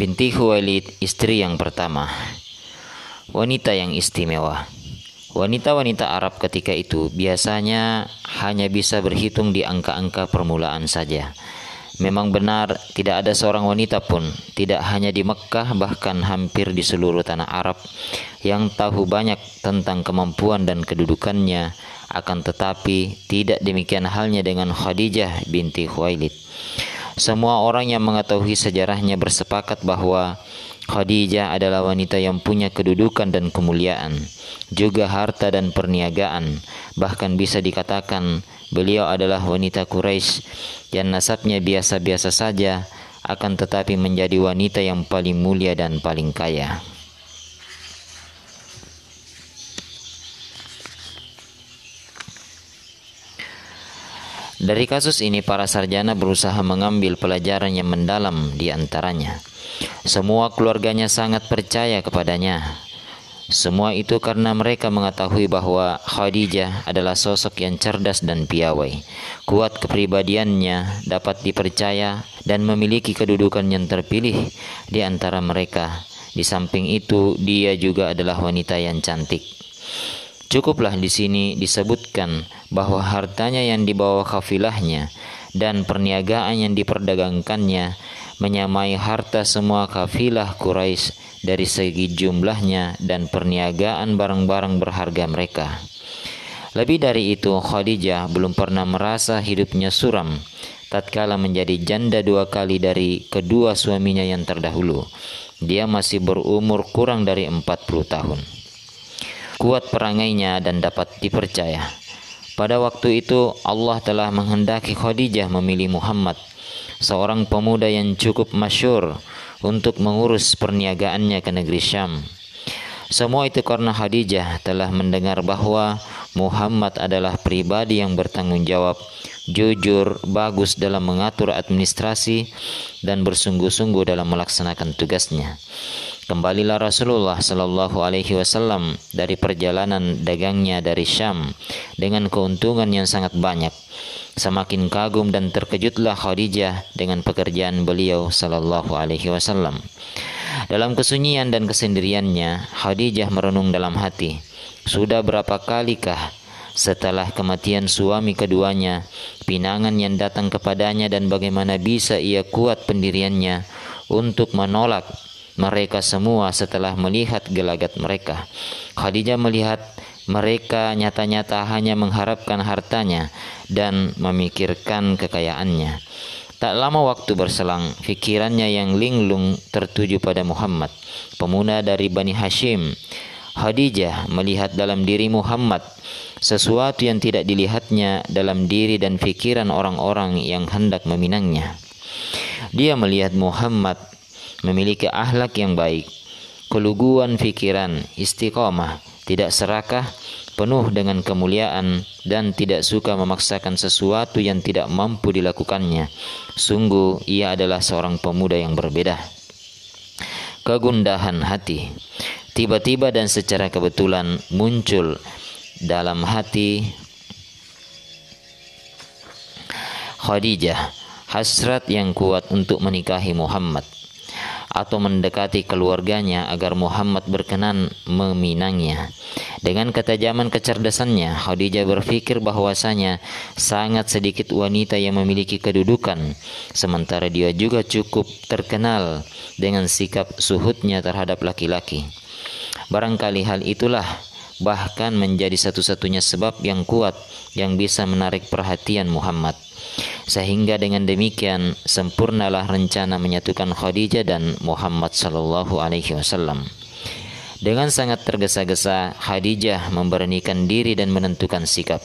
binti Khuwailid, istri yang pertama. Wanita yang istimewa. Wanita-wanita Arab ketika itu biasanya hanya bisa berhitung di angka-angka permulaan saja. Memang benar, tidak ada seorang wanita pun, tidak hanya di Mekkah bahkan hampir di seluruh tanah Arab, yang tahu banyak tentang kemampuan dan kedudukannya. Akan tetapi tidak demikian halnya dengan Khadijah binti Khuwailid. Semua orang yang mengetahui sejarahnya bersepakat bahwa Khadijah adalah wanita yang punya kedudukan dan kemuliaan, juga harta dan perniagaan. Bahkan bisa dikatakan beliau adalah wanita Quraisy yang nasabnya biasa-biasa saja, akan tetapi menjadi wanita yang paling mulia dan paling kaya. Dari kasus ini para sarjana berusaha mengambil pelajaran yang mendalam di antaranya. Semua keluarganya sangat percaya kepadanya. Semua itu karena mereka mengetahui bahwa Khadijah adalah sosok yang cerdas dan piawai. Kuat kepribadiannya, dapat dipercaya, dan memiliki kedudukan yang terpilih di antara mereka. Di samping itu, dia juga adalah wanita yang cantik. Cukuplah di sini disebutkan bahwa hartanya yang dibawa kafilahnya dan perniagaan yang diperdagangkannya menyamai harta semua kafilah Quraisy dari segi jumlahnya dan perniagaan barang-barang berharga mereka. Lebih dari itu, Khadijah belum pernah merasa hidupnya suram tatkala menjadi janda 2 kali dari kedua suaminya yang terdahulu. Dia masih berumur kurang dari 40 tahun. Kuat perangainya dan dapat dipercaya. Pada waktu itu Allah telah menghendaki Khadijah memilih Muhammad, seorang pemuda yang cukup masyhur, untuk mengurus perniagaannya ke negeri Syam. Semua itu karena Khadijah telah mendengar bahwa Muhammad adalah pribadi yang bertanggung jawab, jujur, bagus dalam mengatur administrasi, dan bersungguh-sungguh dalam melaksanakan tugasnya. Kembalilah Rasulullah Shallallahu Alaihi Wasallam dari perjalanan dagangnya dari Syam dengan keuntungan yang sangat banyak. Semakin kagum dan terkejutlah Khadijah dengan pekerjaan beliau Shallallahu Alaihi Wasallam. Dalam kesunyian dan kesendiriannya, Khadijah merenung dalam hati, sudah berapa kalikah setelah kematian suami keduanya, pinangan yang datang kepadanya, dan bagaimana bisa ia kuat pendiriannya untuk menolak mereka semua setelah melihat gelagat mereka. Khadijah melihat mereka nyata-nyata hanya mengharapkan hartanya dan memikirkan kekayaannya. Tak lama waktu berselang, pikirannya yang linglung tertuju pada Muhammad, pemuda dari Bani Hashim. Khadijah melihat dalam diri Muhammad sesuatu yang tidak dilihatnya dalam diri dan pikiran orang-orang yang hendak meminangnya. Dia melihat Muhammad memiliki akhlak yang baik, keluguan pikiran, istiqomah, tidak serakah, penuh dengan kemuliaan, dan tidak suka memaksakan sesuatu yang tidak mampu dilakukannya. Sungguh ia adalah seorang pemuda yang berbeda. Kegundahan hati tiba-tiba dan secara kebetulan muncul dalam hati Khadijah, hasrat yang kuat untuk menikahi Muhammad atau mendekati keluarganya agar Muhammad berkenan meminangnya. Dengan ketajaman kecerdasannya, Khadijah berpikir bahwasanya sangat sedikit wanita yang memiliki kedudukan, sementara dia juga cukup terkenal dengan sikap suhudnya terhadap laki-laki. Barangkali hal itulah bahkan menjadi satu-satunya sebab yang kuat yang bisa menarik perhatian Muhammad. Sehingga dengan demikian sempurnalah rencana menyatukan Khadijah dan Muhammad sallallahu alaihi wasallam. Dengan sangat tergesa-gesa, Khadijah memberanikan diri dan menentukan sikap.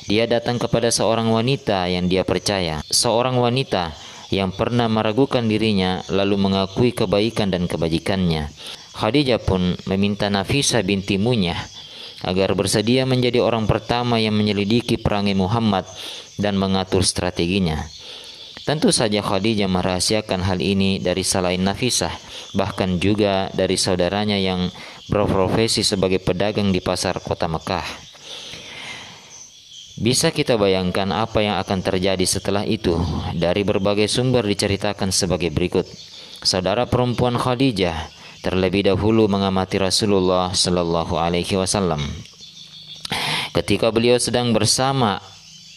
Dia datang kepada seorang wanita yang dia percaya, seorang wanita yang pernah meragukan dirinya lalu mengakui kebaikan dan kebajikannya. Khadijah pun meminta Nafisah binti Munyah agar bersedia menjadi orang pertama yang menyelidiki perangai Muhammad dan mengatur strateginya. Tentu saja Khadijah merahasiakan hal ini dari selain Nafisah, bahkan juga dari saudaranya yang berprofesi sebagai pedagang di pasar kota Mekah. Bisa kita bayangkan apa yang akan terjadi setelah itu. Dari berbagai sumber diceritakan sebagai berikut. saudara perempuan Khadijah, terlebih dahulu mengamati Rasulullah Sallallahu Alaihi Wasallam. Ketika beliau sedang bersama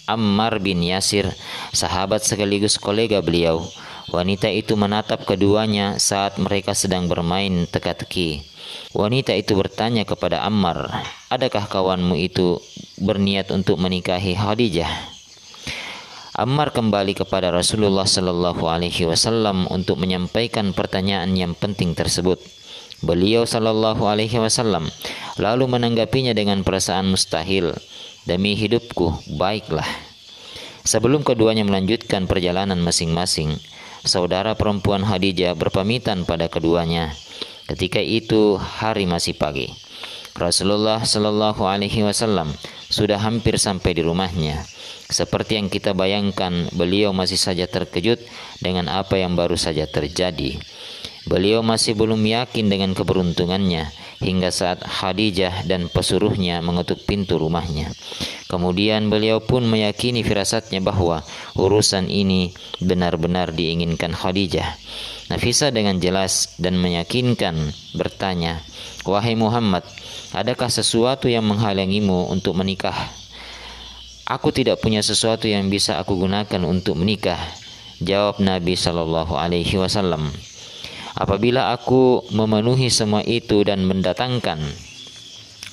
Ammar bin Yasir, sahabat sekaligus kolega beliau, wanita itu menatap keduanya saat mereka sedang bermain teka-teki. Wanita itu bertanya kepada Ammar, "Adakah kawanmu itu berniat untuk menikahi Khadijah?" Ammar kembali kepada Rasulullah Sallallahu Alaihi Wasallam untuk menyampaikan pertanyaan yang penting tersebut. Beliau Sallallahu Alaihi Wasallam lalu menanggapinya dengan perasaan mustahil. "Demi hidupku, baiklah." Sebelum keduanya melanjutkan perjalanan masing-masing, saudara perempuan Khadijah berpamitan pada keduanya. Ketika itu hari masih pagi. Rasulullah Sallallahu Alaihi Wasallam sudah hampir sampai di rumahnya. Seperti yang kita bayangkan, beliau masih saja terkejut dengan apa yang baru saja terjadi. Beliau masih belum yakin dengan keberuntungannya hingga saat Khadijah dan pesuruhnya mengetuk pintu rumahnya. Kemudian beliau pun meyakini firasatnya bahwa urusan ini benar-benar diinginkan Khadijah. Nafisa dengan jelas dan meyakinkan bertanya, "Wahai Muhammad, adakah sesuatu yang menghalangimu untuk menikah?" "Aku tidak punya sesuatu yang bisa aku gunakan untuk menikah," jawab Nabi Shallallahu Alaihi Wasallam. "Apabila aku memenuhi semua itu dan mendatangkan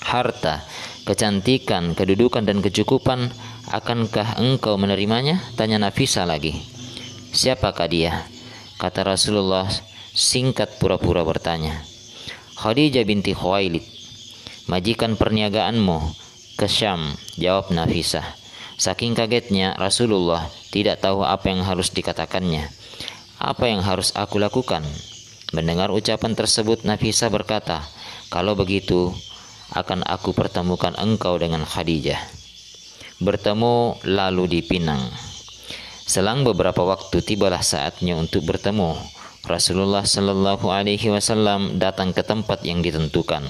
harta, kecantikan, kedudukan dan kecukupan, akankah engkau menerimanya?" tanya Nafisa lagi. "Siapakah dia?" kata Rasulullah singkat pura-pura bertanya. "Khadijah binti Khuwailid, majikan perniagaanmu ke Syam," jawab Nafisa. Saking kagetnya Rasulullah tidak tahu apa yang harus dikatakannya. "Apa yang harus aku lakukan?" Mendengar ucapan tersebut, Nafisa berkata, "Kalau begitu, akan aku pertemukan engkau dengan Khadijah." Bertemu lalu dipinang. Selang beberapa waktu tibalah saatnya untuk bertemu. Rasulullah Sallallahu Alaihi Wasallam datang ke tempat yang ditentukan.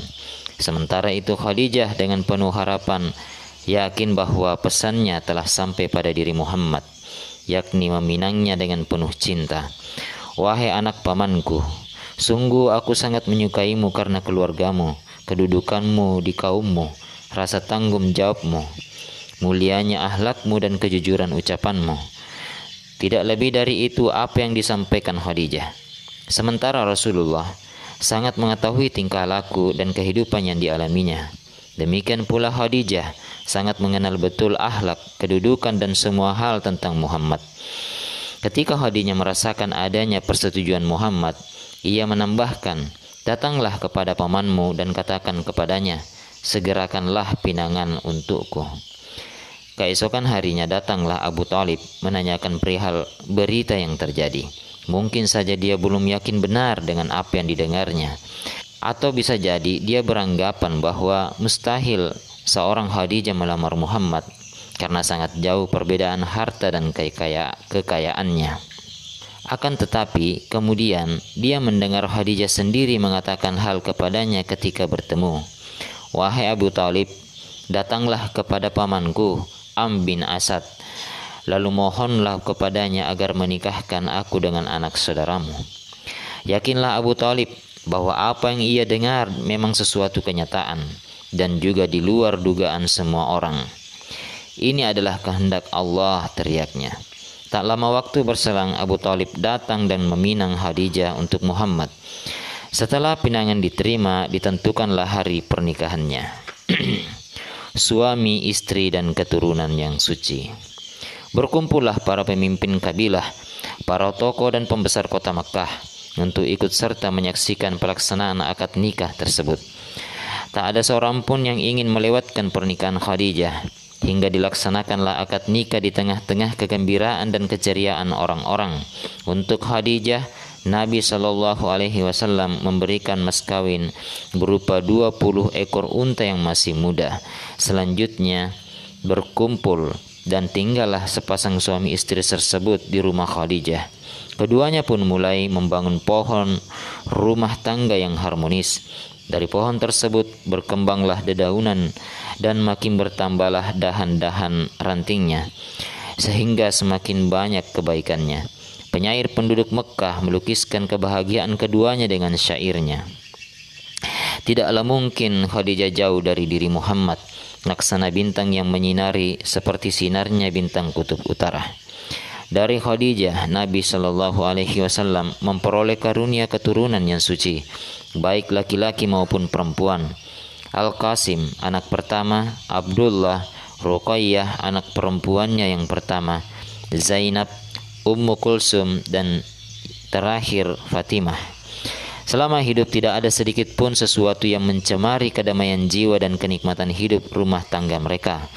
Sementara itu Khadijah dengan penuh harapan yakin bahwa pesannya telah sampai pada diri Muhammad, yakni meminangnya dengan penuh cinta. "Wahai anak pamanku, sungguh aku sangat menyukaimu karena keluargamu, kedudukanmu di kaummu, rasa tanggung jawabmu, mulianya akhlakmu dan kejujuran ucapanmu." Tidak lebih dari itu apa yang disampaikan Khadijah. Sementara Rasulullah sangat mengetahui tingkah laku dan kehidupan yang dialaminya. Demikian pula Khadijah sangat mengenal betul akhlak, kedudukan dan semua hal tentang Muhammad. Ketika Khadijah merasakan adanya persetujuan Muhammad, ia menambahkan, "Datanglah kepada pamanmu dan katakan kepadanya, segerakanlah pinangan untukku." Keesokan harinya datanglah Abu Thalib menanyakan perihal berita yang terjadi. Mungkin saja dia belum yakin benar dengan apa yang didengarnya. Atau bisa jadi dia beranggapan bahwa mustahil seorang Khadijah melamar Muhammad karena sangat jauh perbedaan harta dan kekayaannya. Akan tetapi kemudian dia mendengar Khadijah sendiri mengatakan hal kepadanya ketika bertemu. "Wahai Abu Thalib, datanglah kepada pamanku Am bin Asad, lalu mohonlah kepadanya agar menikahkan aku dengan anak saudaramu." Yakinlah Abu Thalib bahwa apa yang ia dengar memang sesuatu kenyataan dan juga di luar dugaan semua orang. "Ini adalah kehendak Allah," teriaknya. Tak lama waktu berselang, Abu Thalib datang dan meminang Khadijah untuk Muhammad. Setelah pinangan diterima, ditentukanlah hari pernikahannya. Suami, istri, dan keturunan yang suci. Berkumpullah para pemimpin kabilah, para tokoh dan pembesar kota Makkah untuk ikut serta menyaksikan pelaksanaan akad nikah tersebut. Tak ada seorang pun yang ingin melewatkan pernikahan Khadijah, hingga dilaksanakanlah akad nikah di tengah-tengah kegembiraan dan keceriaan orang-orang. Untuk Khadijah, Nabi Shallallahu Alaihi Wasallam memberikan mas kawin berupa 20 ekor unta yang masih muda. Selanjutnya berkumpul dan tinggallah sepasang suami istri tersebut di rumah Khadijah. Keduanya pun mulai membangun pohon rumah tangga yang harmonis. Dari pohon tersebut berkembanglah dedaunan dan makin bertambahlah dahan-dahan rantingnya, sehingga semakin banyak kebaikannya. Penyair penduduk Mekkah melukiskan kebahagiaan keduanya dengan syairnya. Tidaklah mungkin Khadijah jauh dari diri Muhammad, laksana bintang yang menyinari seperti sinarnya bintang kutub utara. Dari Khadijah, Nabi Shallallahu Alaihi Wasallam memperoleh karunia keturunan yang suci, baik laki-laki maupun perempuan. Al-Qasim, anak pertama, Abdullah, Ruqayyah, anak perempuannya yang pertama, Zainab, Ummu Kulsum, dan terakhir Fatimah. Selama hidup tidak ada sedikit pun sesuatu yang mencemari kedamaian jiwa dan kenikmatan hidup rumah tangga mereka,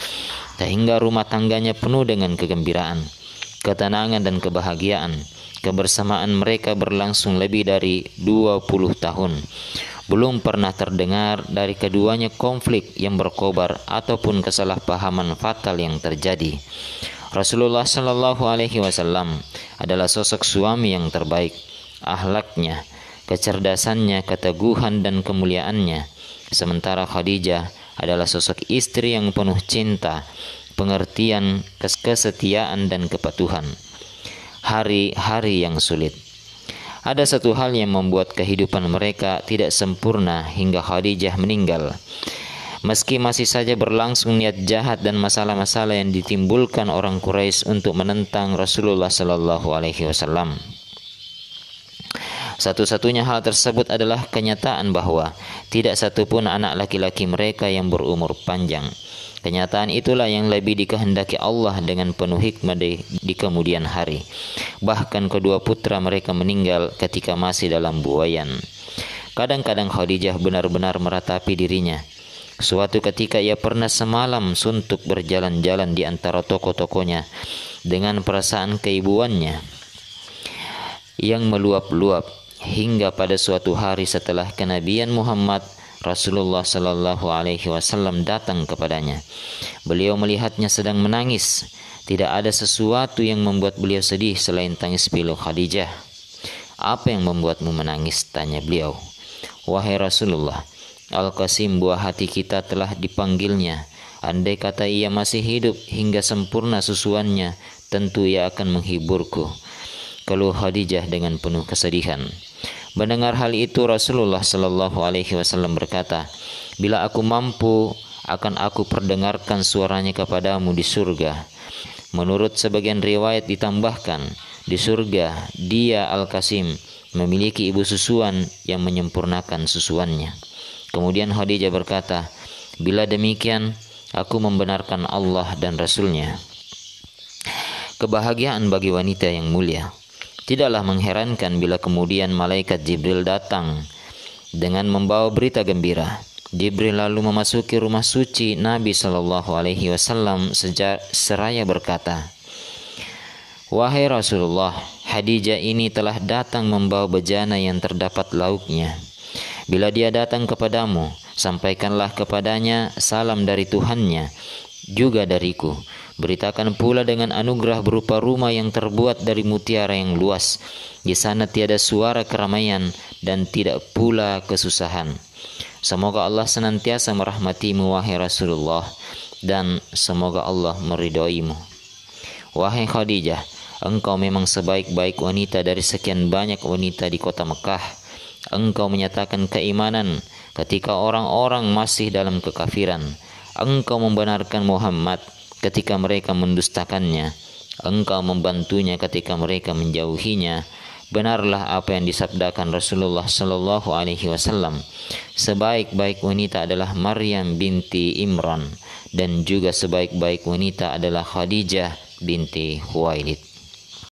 sehingga rumah tangganya penuh dengan kegembiraan, ketenangan dan kebahagiaan. Kebersamaan mereka berlangsung lebih dari 20 tahun. Belum pernah terdengar dari keduanya konflik yang berkobar ataupun kesalahpahaman fatal yang terjadi. Rasulullah Shallallahu Alaihi Wasallam adalah sosok suami yang terbaik. Akhlaknya, kecerdasannya, keteguhan dan kemuliaannya. Sementara Khadijah adalah sosok istri yang penuh cinta, pengertian, kesetiaan dan kepatuhan. Hari-hari yang sulit. Ada satu hal yang membuat kehidupan mereka tidak sempurna hingga Khadijah meninggal. Meski masih saja berlangsung niat jahat dan masalah-masalah yang ditimbulkan orang Quraisy untuk menentang Rasulullah Sallallahu Alaihi Wasallam. Satu-satunya hal tersebut adalah kenyataan bahwa tidak satupun anak laki-laki mereka yang berumur panjang. Kenyataan itulah yang lebih dikehendaki Allah dengan penuh hikmah di kemudian hari. Bahkan kedua putra mereka meninggal ketika masih dalam buayan. Kadang-kadang Khadijah benar-benar meratapi dirinya. Suatu ketika ia pernah semalam suntuk berjalan-jalan di antara toko-tokonya dengan perasaan keibuannya yang meluap-luap, hingga pada suatu hari setelah kenabian Muhammad, Rasulullah Sallallahu Alaihi Wasallam datang kepadanya. Beliau melihatnya sedang menangis. Tidak ada sesuatu yang membuat beliau sedih selain tangis pilu Khadijah. "Apa yang membuatmu menangis?" tanya beliau. "Wahai Rasulullah, Al-Qasim buah hati kita telah dipanggilnya. Andai kata ia masih hidup hingga sempurna susuannya, tentu ia akan menghiburku," keluh Khadijah dengan penuh kesedihan. Mendengar hal itu, Rasulullah Shallallahu Alaihi Wasallam berkata, "Bila aku mampu, akan aku perdengarkan suaranya kepadamu di surga." Menurut sebagian riwayat ditambahkan, di surga dia Al-Qasim memiliki ibu susuan yang menyempurnakan susuannya. Kemudian Khadijah berkata, "Bila demikian, aku membenarkan Allah dan Rasulnya." Kebahagiaan bagi wanita yang mulia. Tidaklah mengherankan bila kemudian malaikat Jibril datang dengan membawa berita gembira. Jibril lalu memasuki rumah suci Nabi Shallallahu Alaihi Wasallam seraya berkata, "Wahai Rasulullah, Khadijah ini telah datang membawa bejana yang terdapat lauknya. Bila dia datang kepadamu, sampaikanlah kepadanya salam dari Tuhannya, juga dariku. Beritakan pula dengan anugerah berupa rumah yang terbuat dari mutiara yang luas. Di sana tiada suara keramaian dan tidak pula kesusahan. Semoga Allah senantiasa merahmatimu wahai Rasulullah, dan semoga Allah meridhoimu. Wahai Khadijah, engkau memang sebaik-baik wanita dari sekian banyak wanita di kota Mekah. Engkau menyatakan keimanan ketika orang-orang masih dalam kekafiran. Engkau membenarkan Muhammad ketika mereka mendustakannya. Engkau membantunya ketika mereka menjauhinya. Benarlah apa yang disabdakan Rasulullah Sallallahu Alaihi Wasallam. Sebaik-baik wanita adalah Maryam binti Imran, dan juga sebaik-baik wanita adalah Khadijah binti Khuwailid."